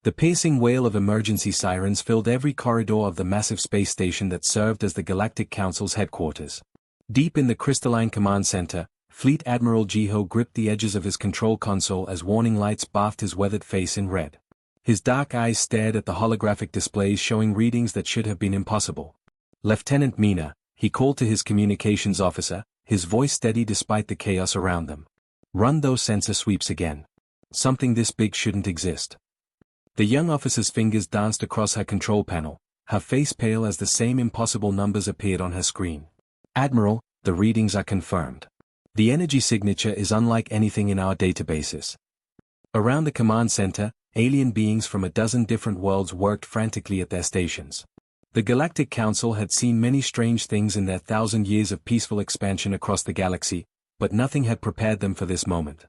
The piercing wail of emergency sirens filled every corridor of the massive space station that served as the Galactic Council's headquarters. Deep in the crystalline command center, Fleet Admiral Jiho gripped the edges of his control console as warning lights bathed his weathered face in red. His dark eyes stared at the holographic displays showing readings that should have been impossible. Lieutenant Mina, he called to his communications officer, his voice steady despite the chaos around them. Run those sensor sweeps again. Something this big shouldn't exist. The young officer's fingers danced across her control panel, her face pale as the same impossible numbers appeared on her screen. Admiral, the readings are confirmed. The energy signature is unlike anything in our databases. Around the command center, alien beings from a dozen different worlds worked frantically at their stations. The Galactic Council had seen many strange things in their 1,000 years of peaceful expansion across the galaxy, but nothing had prepared them for this moment.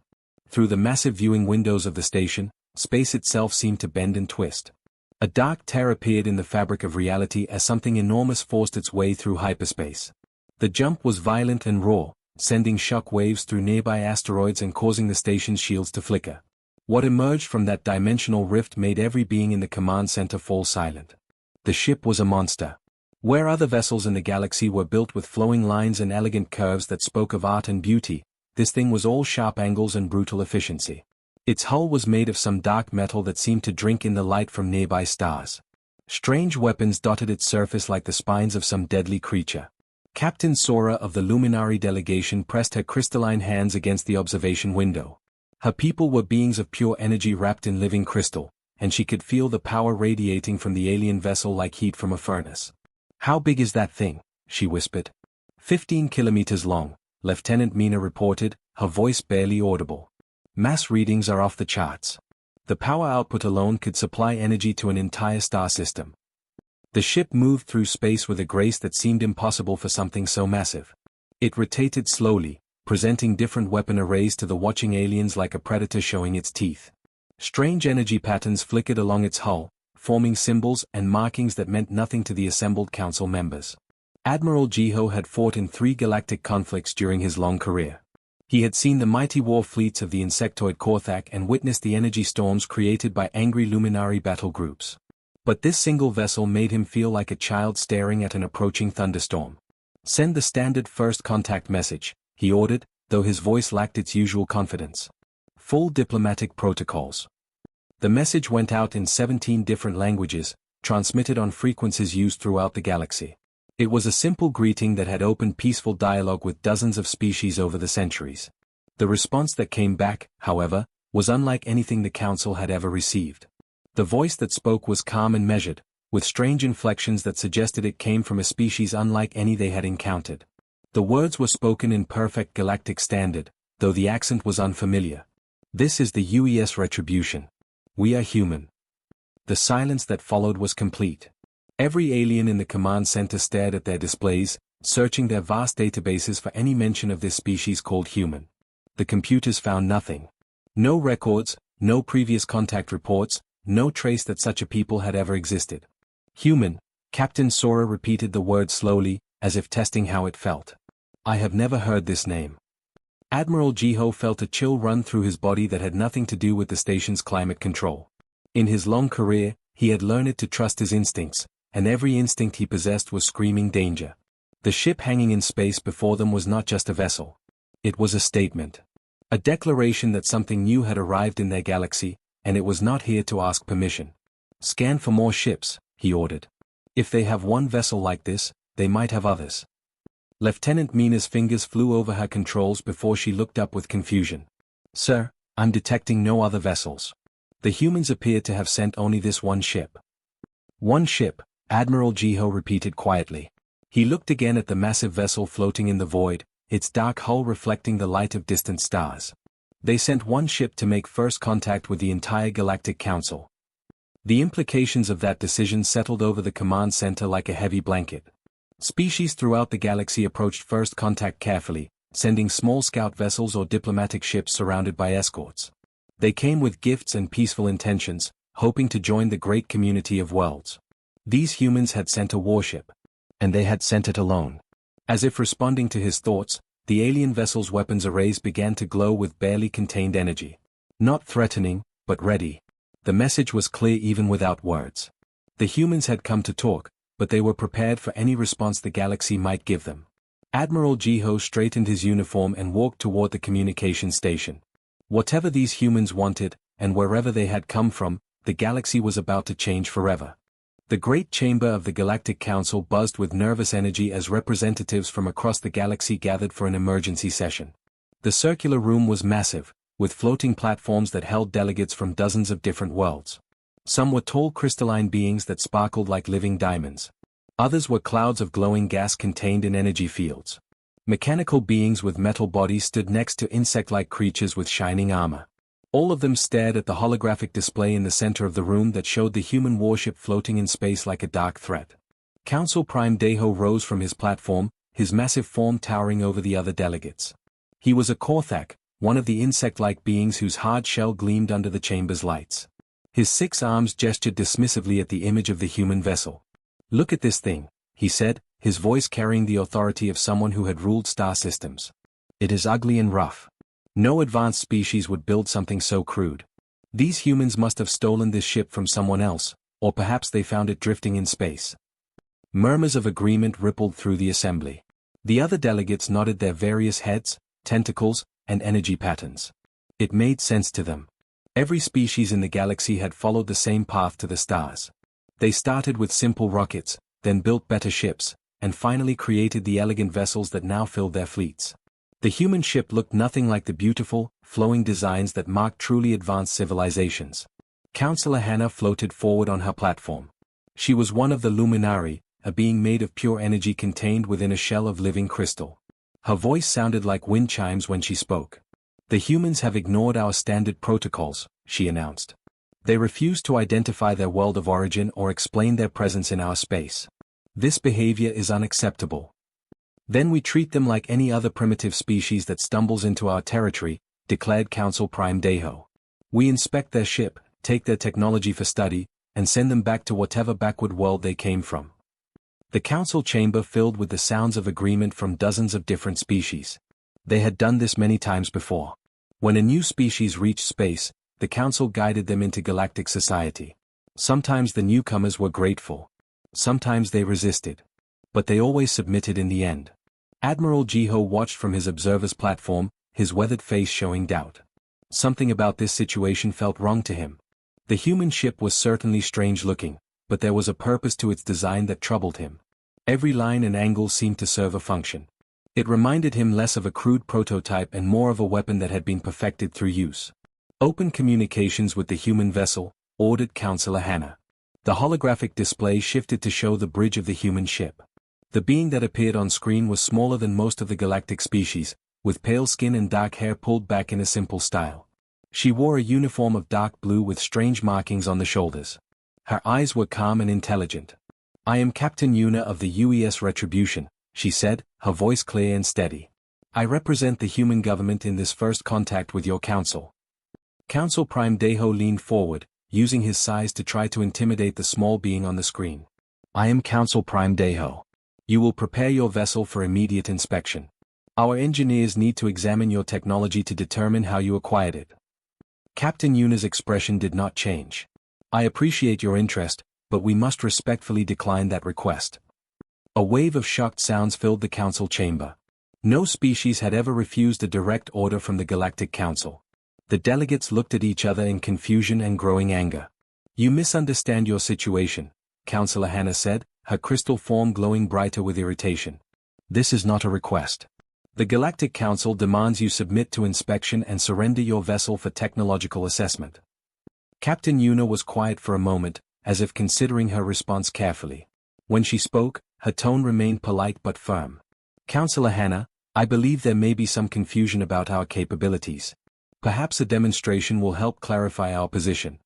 Through the massive viewing windows of the station, space itself seemed to bend and twist. A dark tear appeared in the fabric of reality as something enormous forced its way through hyperspace. The jump was violent and raw, sending shock waves through nearby asteroids and causing the station's shields to flicker. What emerged from that dimensional rift made every being in the command center fall silent. The ship was a monster. Where other vessels in the galaxy were built with flowing lines and elegant curves that spoke of art and beauty, this thing was all sharp angles and brutal efficiency. Its hull was made of some dark metal that seemed to drink in the light from nearby stars. Strange weapons dotted its surface like the spines of some deadly creature. Captain Sora of the Luminary delegation pressed her crystalline hands against the observation window. Her people were beings of pure energy wrapped in living crystal, and she could feel the power radiating from the alien vessel like heat from a furnace. "How big is that thing?" she whispered. 15 kilometers long, Lieutenant Mina reported, her voice barely audible. Mass readings are off the charts. The power output alone could supply energy to an entire star system. The ship moved through space with a grace that seemed impossible for something so massive. It rotated slowly, presenting different weapon arrays to the watching aliens like a predator showing its teeth. Strange energy patterns flickered along its hull, forming symbols and markings that meant nothing to the assembled council members. Admiral Jiho had fought in 3 galactic conflicts during his long career. He had seen the mighty war fleets of the insectoid Korthak and witnessed the energy storms created by angry luminary battle groups. But this single vessel made him feel like a child staring at an approaching thunderstorm. "Send the standard first contact message," he ordered, though his voice lacked its usual confidence. "Full diplomatic protocols." The message went out in 17 different languages, transmitted on frequencies used throughout the galaxy. It was a simple greeting that had opened peaceful dialogue with dozens of species over the centuries. The response that came back, however, was unlike anything the Council had ever received. The voice that spoke was calm and measured, with strange inflections that suggested it came from a species unlike any they had encountered. The words were spoken in perfect galactic standard, though the accent was unfamiliar. "This is the UES retribution. We are human." The silence that followed was complete. Every alien in the command center stared at their displays, searching their vast databases for any mention of this species called human. The computers found nothing. No records, no previous contact reports, no trace that such a people had ever existed. "Human," Captain Sora repeated the word slowly, as if testing how it felt. "I have never heard this name." Admiral Jiho felt a chill run through his body that had nothing to do with the station's climate control. In his long career, he had learned to trust his instincts, and every instinct he possessed was screaming danger. The ship hanging in space before them was not just a vessel. It was a statement. A declaration that something new had arrived in their galaxy, and it was not here to ask permission. "Scan for more ships," he ordered. "If they have one vessel like this, they might have others." Lieutenant Mina's fingers flew over her controls before she looked up with confusion. "Sir, I'm detecting no other vessels. The humans appear to have sent only this one ship." "One ship," Admiral Jiho repeated quietly. He looked again at the massive vessel floating in the void, its dark hull reflecting the light of distant stars. "They sent one ship to make first contact with the entire Galactic Council." The implications of that decision settled over the command center like a heavy blanket. Species throughout the galaxy approached first contact carefully, sending small scout vessels or diplomatic ships surrounded by escorts. They came with gifts and peaceful intentions, hoping to join the great community of worlds. These humans had sent a warship. And they had sent it alone. As if responding to his thoughts, the alien vessel's weapons arrays began to glow with barely contained energy. Not threatening, but ready. The message was clear even without words. The humans had come to talk, but they were prepared for any response the galaxy might give them. Admiral Jiho straightened his uniform and walked toward the communication station. Whatever these humans wanted, and wherever they had come from, the galaxy was about to change forever. The great chamber of the Galactic Council buzzed with nervous energy as representatives from across the galaxy gathered for an emergency session. The circular room was massive, with floating platforms that held delegates from dozens of different worlds. Some were tall crystalline beings that sparkled like living diamonds. Others were clouds of glowing gas contained in energy fields. Mechanical beings with metal bodies stood next to insect-like creatures with shining armor. All of them stared at the holographic display in the center of the room that showed the human warship floating in space like a dark threat. Council Prime Deho rose from his platform, his massive form towering over the other delegates. He was a Korthak, one of the insect-like beings whose hard shell gleamed under the chamber's lights. His 6 arms gestured dismissively at the image of the human vessel. "Look at this thing," he said, his voice carrying the authority of someone who had ruled star systems. "It is ugly and rough. No advanced species would build something so crude. These humans must have stolen this ship from someone else, or perhaps they found it drifting in space." Murmurs of agreement rippled through the assembly. The other delegates nodded their various heads, tentacles, and energy patterns. It made sense to them. Every species in the galaxy had followed the same path to the stars. They started with simple rockets, then built better ships, and finally created the elegant vessels that now filled their fleets. The human ship looked nothing like the beautiful, flowing designs that marked truly advanced civilizations. Counselor Hannah floated forward on her platform. She was one of the Luminari, a being made of pure energy contained within a shell of living crystal. Her voice sounded like wind chimes when she spoke. "The humans have ignored our standard protocols," she announced. "They refuse to identify their world of origin or explain their presence in our space. This behavior is unacceptable. Then we treat them like any other primitive species that stumbles into our territory," declared Council Prime Deho. "We inspect their ship, take their technology for study, and send them back to whatever backward world they came from." The council chamber filled with the sounds of agreement from dozens of different species. They had done this many times before. When a new species reached space, the council guided them into galactic society. Sometimes the newcomers were grateful. Sometimes they resisted. But they always submitted in the end. Admiral Jiho watched from his observer's platform, his weathered face showing doubt. Something about this situation felt wrong to him. The human ship was certainly strange-looking, but there was a purpose to its design that troubled him. Every line and angle seemed to serve a function. It reminded him less of a crude prototype and more of a weapon that had been perfected through use. "Open communications with the human vessel," ordered Counselor Hannah. The holographic display shifted to show the bridge of the human ship. The being that appeared on screen was smaller than most of the galactic species, with pale skin and dark hair pulled back in a simple style. She wore a uniform of dark blue with strange markings on the shoulders. Her eyes were calm and intelligent. "I am Captain Yuna of the UES Retribution," she said, her voice clear and steady. "I represent the human government in this first contact with your council." Council Prime Deho leaned forward, using his size to try to intimidate the small being on the screen. "I am Council Prime Deho. You will prepare your vessel for immediate inspection. Our engineers need to examine your technology to determine how you acquired it." Captain Yuna's expression did not change. "I appreciate your interest, but we must respectfully decline that request." A wave of shocked sounds filled the council chamber. No species had ever refused a direct order from the Galactic Council. The delegates looked at each other in confusion and growing anger. "You misunderstand your situation," Counselor Hannah said, her crystal form glowing brighter with irritation. "This is not a request. The Galactic Council demands you submit to inspection and surrender your vessel for technological assessment." Captain Yuna was quiet for a moment, as if considering her response carefully. When she spoke, her tone remained polite but firm. "Counselor Hannah, I believe there may be some confusion about our capabilities. Perhaps a demonstration will help clarify our position."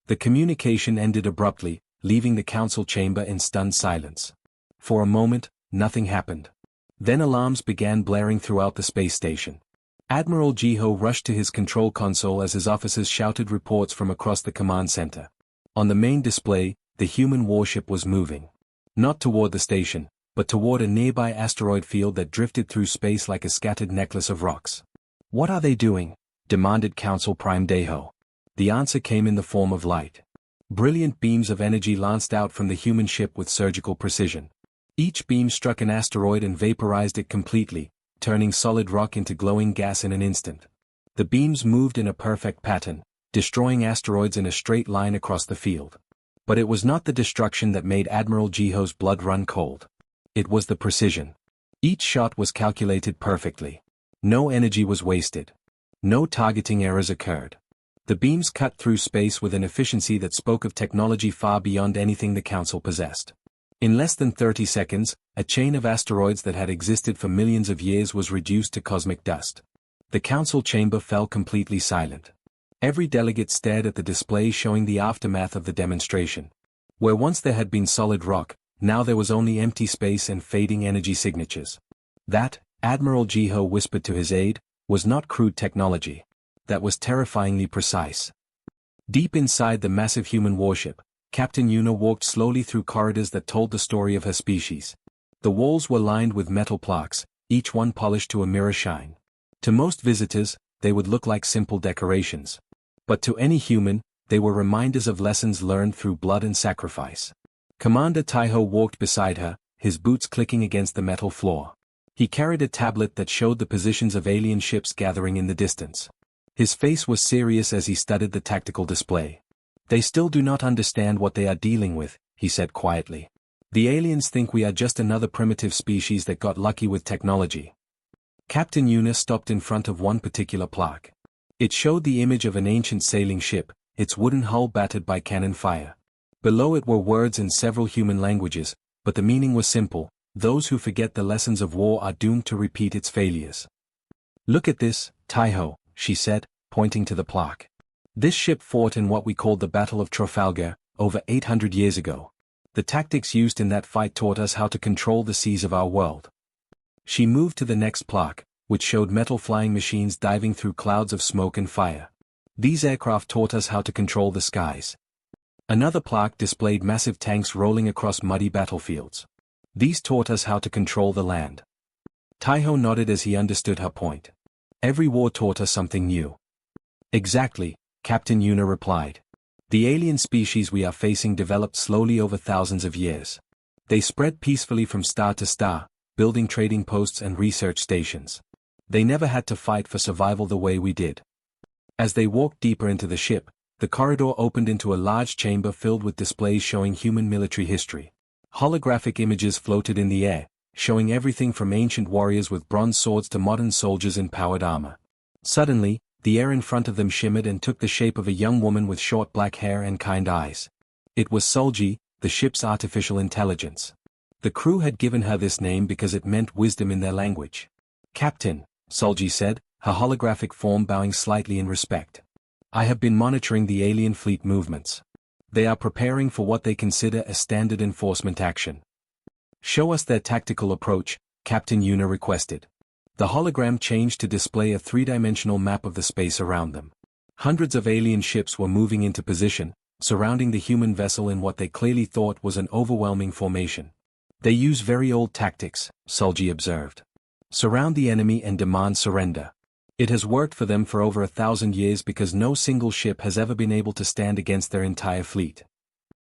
The communication ended abruptly, leaving the council chamber in stunned silence. For a moment, nothing happened. Then alarms began blaring throughout the space station. Admiral Jiho rushed to his control console as his officers shouted reports from across the command center. On the main display, the human warship was moving. Not toward the station, but toward a nearby asteroid field that drifted through space like a scattered necklace of rocks. "What are they doing?" demanded Council Prime Deho. The answer came in the form of light. Brilliant beams of energy lanced out from the human ship with surgical precision. Each beam struck an asteroid and vaporized it completely, turning solid rock into glowing gas in an instant. The beams moved in a perfect pattern, destroying asteroids in a straight line across the field. But it was not the destruction that made Admiral Jiho's blood run cold. It was the precision. Each shot was calculated perfectly. No energy was wasted. No targeting errors occurred. The beams cut through space with an efficiency that spoke of technology far beyond anything the Council possessed. In less than 30 seconds, a chain of asteroids that had existed for millions of years was reduced to cosmic dust. The Council chamber fell completely silent. Every delegate stared at the display showing the aftermath of the demonstration. Where once there had been solid rock, now there was only empty space and fading energy signatures. That, Admiral Jiho whispered to his aide, was not crude technology. That was terrifyingly precise. Deep inside the massive human warship, Captain Yuna walked slowly through corridors that told the story of her species. The walls were lined with metal plaques, each one polished to a mirror shine. To most visitors, they would look like simple decorations. But to any human, they were reminders of lessons learned through blood and sacrifice. Commander Taiho walked beside her, his boots clicking against the metal floor. He carried a tablet that showed the positions of alien ships gathering in the distance. His face was serious as he studied the tactical display. "They still do not understand what they are dealing with," he said quietly. "The aliens think we are just another primitive species that got lucky with technology." Captain Yuna stopped in front of one particular plaque. It showed the image of an ancient sailing ship, its wooden hull battered by cannon fire. Below it were words in several human languages, but the meaning was simple: those who forget the lessons of war are doomed to repeat its failures. "Look at this, Taiho," she said, pointing to the plaque. "This ship fought in what we called the Battle of Trafalgar, over 800 years ago. The tactics used in that fight taught us how to control the seas of our world." She moved to the next plaque, which showed metal flying machines diving through clouds of smoke and fire. "These aircraft taught us how to control the skies." Another plaque displayed massive tanks rolling across muddy battlefields. "These taught us how to control the land." Taiho nodded as he understood her point. "Every war taught us something new." "Exactly," Captain Yuna replied. "The alien species we are facing developed slowly over thousands of years. They spread peacefully from star to star, building trading posts and research stations. They never had to fight for survival the way we did." As they walked deeper into the ship, the corridor opened into a large chamber filled with displays showing human military history. Holographic images floated in the air, showing everything from ancient warriors with bronze swords to modern soldiers in powered armor. Suddenly, the air in front of them shimmered and took the shape of a young woman with short black hair and kind eyes. It was Solji, the ship's artificial intelligence. The crew had given her this name because it meant wisdom in their language. "Captain," Solji said, her holographic form bowing slightly in respect. "I have been monitoring the alien fleet movements. They are preparing for what they consider a standard enforcement action." "Show us their tactical approach," Captain Yuna requested. The hologram changed to display a three-dimensional map of the space around them. Hundreds of alien ships were moving into position, surrounding the human vessel in what they clearly thought was an overwhelming formation. "They use very old tactics," Solji observed. "Surround the enemy and demand surrender. It has worked for them for over 1,000 years because no single ship has ever been able to stand against their entire fleet."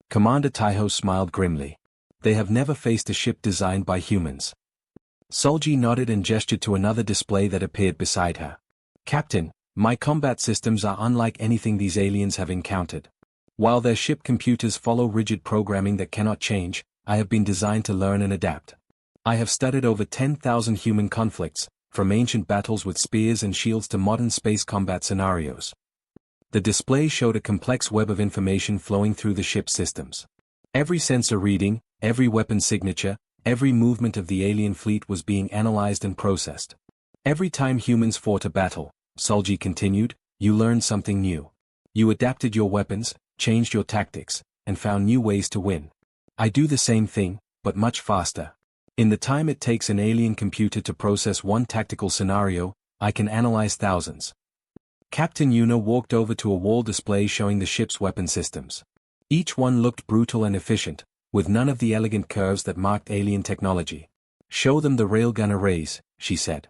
Commander Taiho smiled grimly. "They have never faced a ship designed by humans." Solji nodded and gestured to another display that appeared beside her. "Captain, my combat systems are unlike anything these aliens have encountered. While their ship computers follow rigid programming that cannot change, I have been designed to learn and adapt. I have studied over 10,000 human conflicts, from ancient battles with spears and shields to modern space combat scenarios." The display showed a complex web of information flowing through the ship's systems. Every sensor reading, every weapon signature, every movement of the alien fleet was being analyzed and processed. "Every time humans fought a battle," Solji continued, "you learned something new. You adapted your weapons, changed your tactics, and found new ways to win. I do the same thing, but much faster. In the time it takes an alien computer to process one tactical scenario, I can analyze thousands." Captain Yuna walked over to a wall display showing the ship's weapon systems. Each one looked brutal and efficient, with none of the elegant curves that marked alien technology. "Show them the railgun arrays," she said.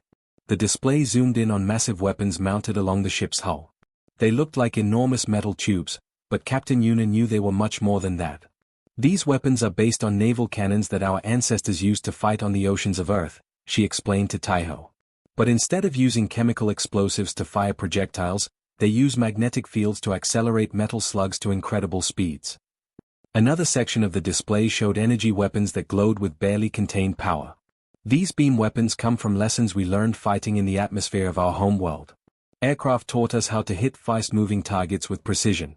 The display zoomed in on massive weapons mounted along the ship's hull. They looked like enormous metal tubes, but Captain Yuna knew they were much more than that. These weapons are based on naval cannons that our ancestors used to fight on the oceans of Earth, she explained to Taiho. But instead of using chemical explosives to fire projectiles, they use magnetic fields to accelerate metal slugs to incredible speeds. Another section of the display showed energy weapons that glowed with barely contained power. These beam weapons come from lessons we learned fighting in the atmosphere of our home world. Aircraft taught us how to hit fast-moving targets with precision.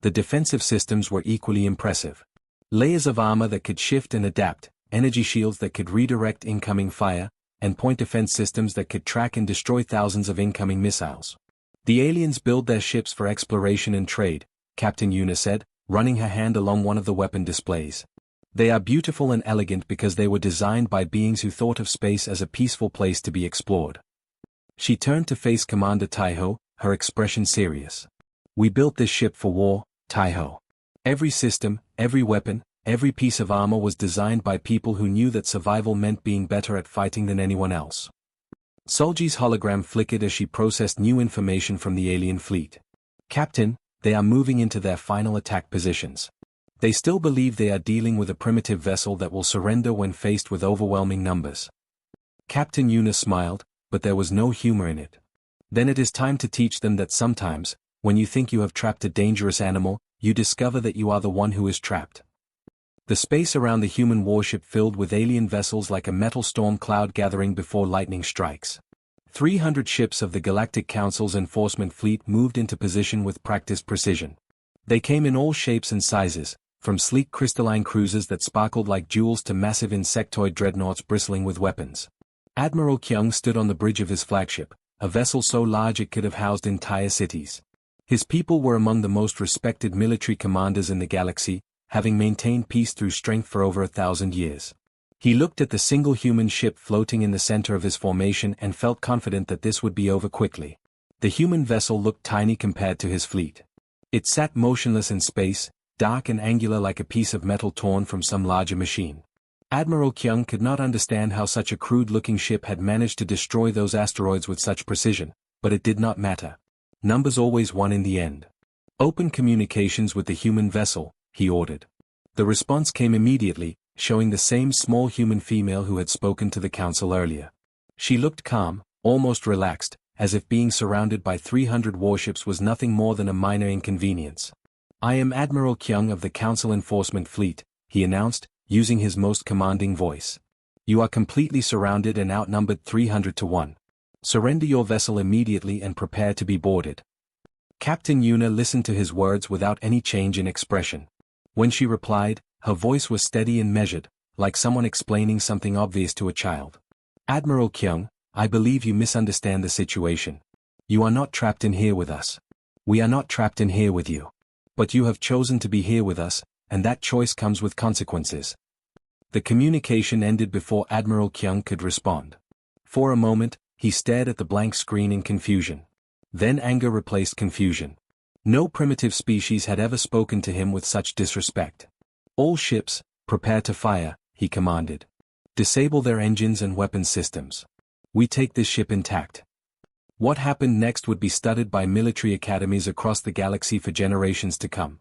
The defensive systems were equally impressive. Layers of armor that could shift and adapt, energy shields that could redirect incoming fire, and point defense systems that could track and destroy thousands of incoming missiles. The aliens build their ships for exploration and trade, Captain Yuna said, running her hand along one of the weapon displays. They are beautiful and elegant because they were designed by beings who thought of space as a peaceful place to be explored. She turned to face Commander Taiho, her expression serious. We built this ship for war, Taiho. Every system, every weapon, every piece of armor was designed by people who knew that survival meant being better at fighting than anyone else. Solji's hologram flickered as she processed new information from the alien fleet. Captain, they are moving into their final attack positions. They still believe they are dealing with a primitive vessel that will surrender when faced with overwhelming numbers. Captain Yuna smiled, but there was no humor in it. Then it is time to teach them that sometimes, when you think you have trapped a dangerous animal, you discover that you are the one who is trapped. The space around the human warship filled with alien vessels like a metal storm cloud gathering before lightning strikes. 300 ships of the Galactic Council's enforcement fleet moved into position with practiced precision. They came in all shapes and sizes, from sleek crystalline cruisers that sparkled like jewels to massive insectoid dreadnoughts bristling with weapons. Admiral Kyung stood on the bridge of his flagship, a vessel so large it could have housed entire cities. His people were among the most respected military commanders in the galaxy, having maintained peace through strength for over 1,000 years. He looked at the single human ship floating in the center of his formation and felt confident that this would be over quickly. The human vessel looked tiny compared to his fleet. It sat motionless in space, dark and angular like a piece of metal torn from some larger machine. Admiral Kyung could not understand how such a crude-looking ship had managed to destroy those asteroids with such precision, but it did not matter. Numbers always won in the end. Open communications with the human vessel, he ordered. The response came immediately, showing the same small human female who had spoken to the council earlier. She looked calm, almost relaxed, as if being surrounded by 300 warships was nothing more than a minor inconvenience. I am Admiral Kyung of the Council Enforcement Fleet, he announced, using his most commanding voice. You are completely surrounded and outnumbered 300 to 1. Surrender your vessel immediately and prepare to be boarded. Captain Yuna listened to his words without any change in expression. When she replied, her voice was steady and measured, like someone explaining something obvious to a child. Admiral Kyung, I believe you misunderstand the situation. You are not trapped in here with us. We are not trapped in here with you. But you have chosen to be here with us, and that choice comes with consequences. The communication ended before Admiral Kyung could respond. For a moment, he stared at the blank screen in confusion. Then anger replaced confusion. No primitive species had ever spoken to him with such disrespect. All ships, prepare to fire, he commanded. Disable their engines and weapons systems. We take this ship intact. What happened next would be studied by military academies across the galaxy for generations to come.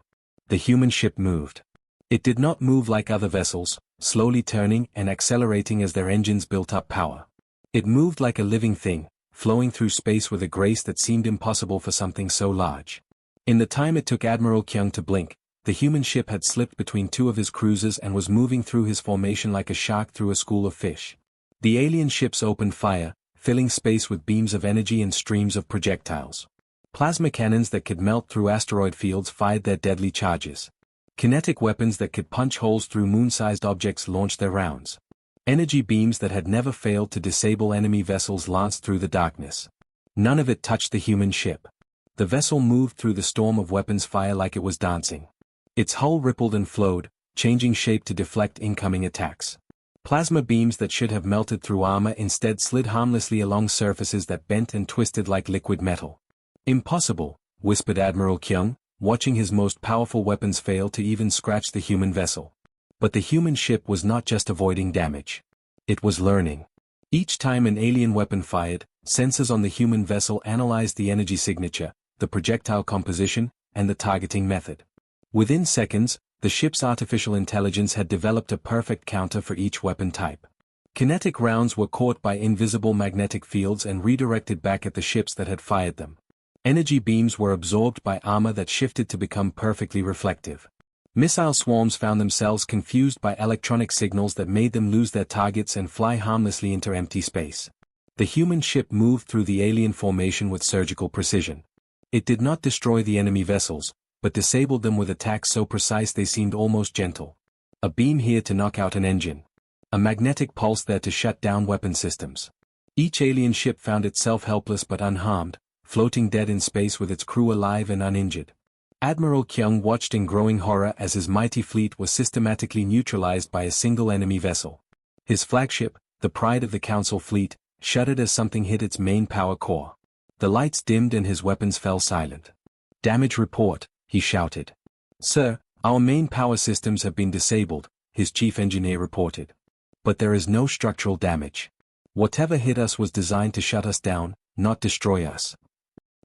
The human ship moved. It did not move like other vessels, slowly turning and accelerating as their engines built up power. It moved like a living thing, flowing through space with a grace that seemed impossible for something so large. In the time it took Admiral Kyung to blink, the human ship had slipped between two of his cruisers and was moving through his formation like a shark through a school of fish. The alien ships opened fire, filling space with beams of energy and streams of projectiles. Plasma cannons that could melt through asteroid fields fired their deadly charges. Kinetic weapons that could punch holes through moon-sized objects launched their rounds. Energy beams that had never failed to disable enemy vessels lanced through the darkness. None of it touched the human ship. The vessel moved through the storm of weapons fire like it was dancing. Its hull rippled and flowed, changing shape to deflect incoming attacks. Plasma beams that should have melted through armor instead slid harmlessly along surfaces that bent and twisted like liquid metal. Impossible, whispered Admiral Kyung, watching his most powerful weapons fail to even scratch the human vessel. But the human ship was not just avoiding damage. It was learning. Each time an alien weapon fired, sensors on the human vessel analyzed the energy signature, the projectile composition, and the targeting method. Within seconds, the ship's artificial intelligence had developed a perfect counter for each weapon type. Kinetic rounds were caught by invisible magnetic fields and redirected back at the ships that had fired them. Energy beams were absorbed by armor that shifted to become perfectly reflective. Missile swarms found themselves confused by electronic signals that made them lose their targets and fly harmlessly into empty space. The human ship moved through the alien formation with surgical precision. It did not destroy the enemy vessels, but disabled them with attacks so precise they seemed almost gentle. A beam here to knock out an engine. A magnetic pulse there to shut down weapon systems. Each alien ship found itself helpless but unharmed, floating dead in space with its crew alive and uninjured. Admiral Kyung watched in growing horror as his mighty fleet was systematically neutralized by a single enemy vessel. His flagship, the pride of the Council fleet, shuddered as something hit its main power core. The lights dimmed and his weapons fell silent. "Damage report," he shouted. "Sir, our main power systems have been disabled," his chief engineer reported. "But there is no structural damage. Whatever hit us was designed to shut us down, not destroy us."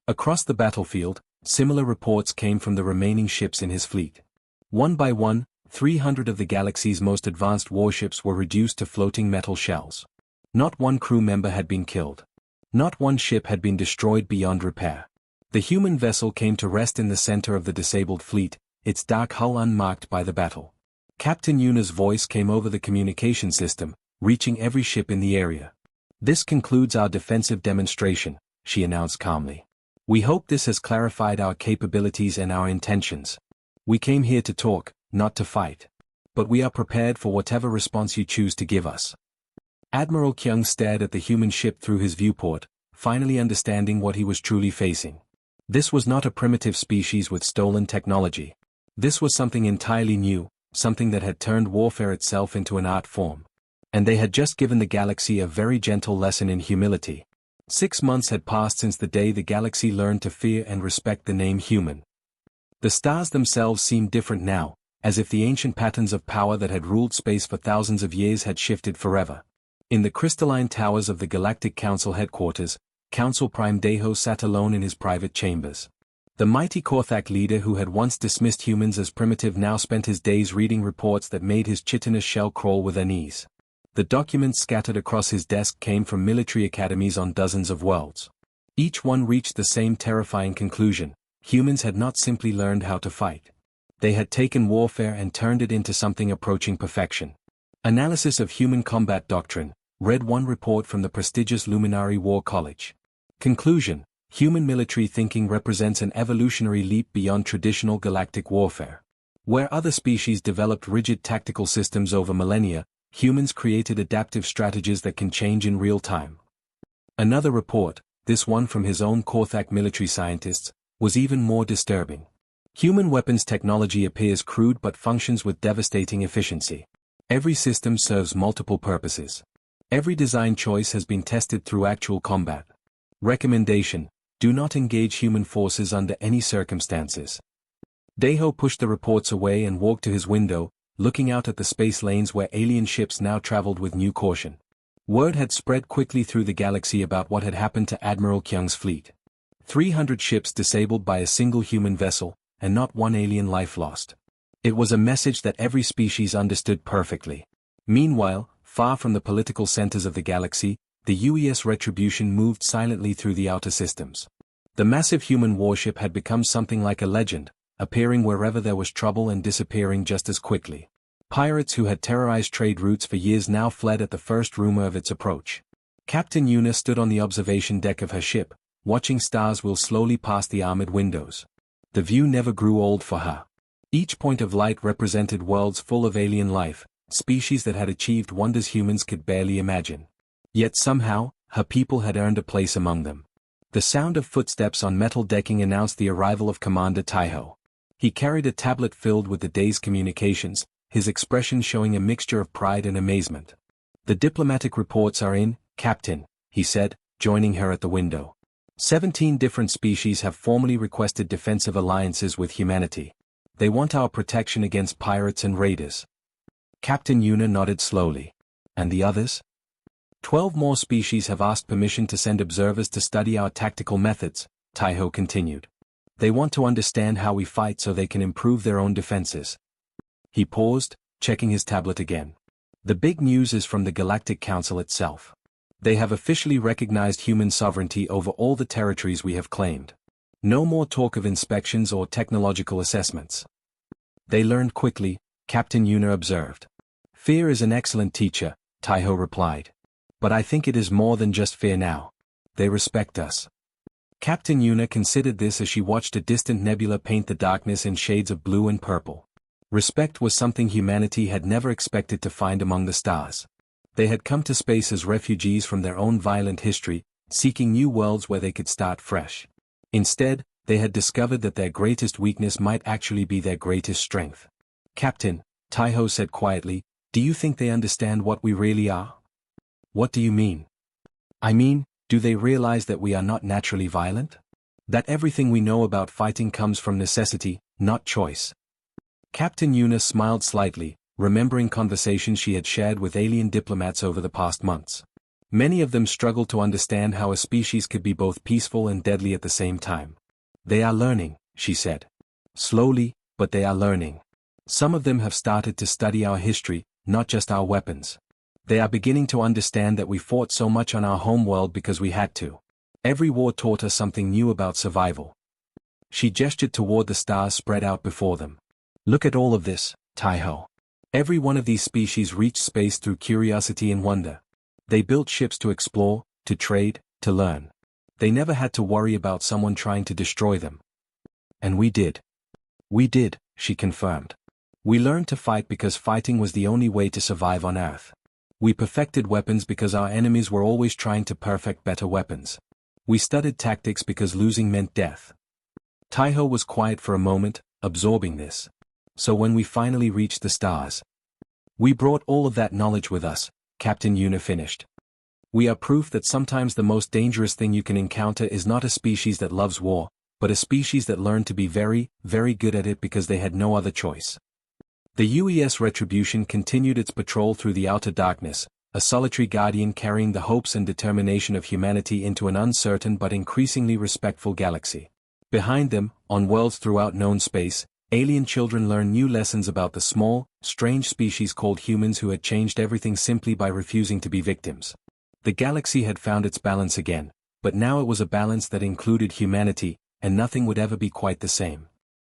Across the battlefield, similar reports came from the remaining ships in his fleet. One by one, 300 of the galaxy's most advanced warships were reduced to floating metal shells. Not one crew member had been killed. Not one ship had been destroyed beyond repair. The human vessel came to rest in the center of the disabled fleet, its dark hull unmarked by the battle. Captain Yuna's voice came over the communication system, reaching every ship in the area. "This concludes our defensive demonstration," she announced calmly. "We hope this has clarified our capabilities and our intentions. We came here to talk, not to fight. But we are prepared for whatever response you choose to give us." Admiral Kyung stared at the human ship through his viewport, finally understanding what he was truly facing. This was not a primitive species with stolen technology. This was something entirely new, something that had turned warfare itself into an art form. And they had just given the galaxy a very gentle lesson in humility. 6 months had passed since the day the galaxy learned to fear and respect the name human. The stars themselves seemed different now, as if the ancient patterns of power that had ruled space for thousands of years had shifted forever. In the crystalline towers of the Galactic Council headquarters, Council Prime Deho sat alone in his private chambers. The mighty Korthak leader who had once dismissed humans as primitive now spent his days reading reports that made his chitinous shell crawl with unease. The documents scattered across his desk came from military academies on dozens of worlds. Each one reached the same terrifying conclusion: humans had not simply learned how to fight. They had taken warfare and turned it into something approaching perfection. Analysis of Human Combat Doctrine, read one report from the prestigious Luminary War College. Conclusion: human military thinking represents an evolutionary leap beyond traditional galactic warfare. Where other species developed rigid tactical systems over millennia, humans created adaptive strategies that can change in real time. Another report, this one from his own Korthak military scientists, was even more disturbing. Human weapons technology appears crude but functions with devastating efficiency. Every system serves multiple purposes. Every design choice has been tested through actual combat. Recommendation: do not engage human forces under any circumstances. Deho pushed the reports away and walked to his window, looking out at the space lanes where alien ships now traveled with new caution. Word had spread quickly through the galaxy about what had happened to Admiral Kyung's fleet. 300 ships disabled by a single human vessel, and not one alien life lost. It was a message that every species understood perfectly. Meanwhile, far from the political centers of the galaxy, the UES Retribution moved silently through the outer systems. The massive human warship had become something like a legend, appearing wherever there was trouble and disappearing just as quickly. Pirates who had terrorized trade routes for years now fled at the first rumor of its approach. Captain Yuna stood on the observation deck of her ship, watching stars wheel slowly past the armored windows. The view never grew old for her. Each point of light represented worlds full of alien life, species that had achieved wonders humans could barely imagine. Yet somehow, her people had earned a place among them. The sound of footsteps on metal decking announced the arrival of Commander Taiho. He carried a tablet filled with the day's communications, his expression showing a mixture of pride and amazement. "The diplomatic reports are in, Captain," he said, joining her at the window. 17 different species have formally requested defensive alliances with humanity. They want our protection against pirates and raiders. Captain Yuna nodded slowly. "And the others?" 12 more species have asked permission to send observers to study our tactical methods, Taiho continued. They want to understand how we fight so they can improve their own defenses. He paused, checking his tablet again. The big news is from the Galactic Council itself. They have officially recognized human sovereignty over all the territories we have claimed. No more talk of inspections or technological assessments. They learned quickly, Captain Yuna observed. Fear is an excellent teacher, Taiho replied. But I think it is more than just fear now. They respect us. Captain Yuna considered this as she watched a distant nebula paint the darkness in shades of blue and purple. Respect was something humanity had never expected to find among the stars. They had come to space as refugees from their own violent history, seeking new worlds where they could start fresh. Instead, they had discovered that their greatest weakness might actually be their greatest strength. Captain, Taiho said quietly, do you think they understand what we really are? What do you mean? I mean, do they realize that we are not naturally violent? That everything we know about fighting comes from necessity, not choice. Captain Yuna smiled slightly, remembering conversations she had shared with alien diplomats over the past months. Many of them struggled to understand how a species could be both peaceful and deadly at the same time. They are learning, she said. Slowly, but they are learning. Some of them have started to study our history, not just our weapons. They are beginning to understand that we fought so much on our home world because we had to. Every war taught us something new about survival. She gestured toward the stars spread out before them. Look at all of this, Taiho. Every one of these species reached space through curiosity and wonder. They built ships to explore, to trade, to learn. They never had to worry about someone trying to destroy them. And we did. We did, she confirmed. We learned to fight because fighting was the only way to survive on Earth. We perfected weapons because our enemies were always trying to perfect better weapons. We studied tactics because losing meant death. Taiho was quiet for a moment, absorbing this. So when we finally reached the stars, we brought all of that knowledge with us, Captain Yuna finished. We are proof that sometimes the most dangerous thing you can encounter is not a species that loves war, but a species that learned to be very, very good at it because they had no other choice. The UES Retribution continued its patrol through the outer darkness, a solitary guardian carrying the hopes and determination of humanity into an uncertain but increasingly respectful galaxy. Behind them, on worlds throughout known space, alien children learn new lessons about the small, strange species called humans who had changed everything simply by refusing to be victims. The galaxy had found its balance again, but now it was a balance that included humanity, and nothing would ever be quite the same.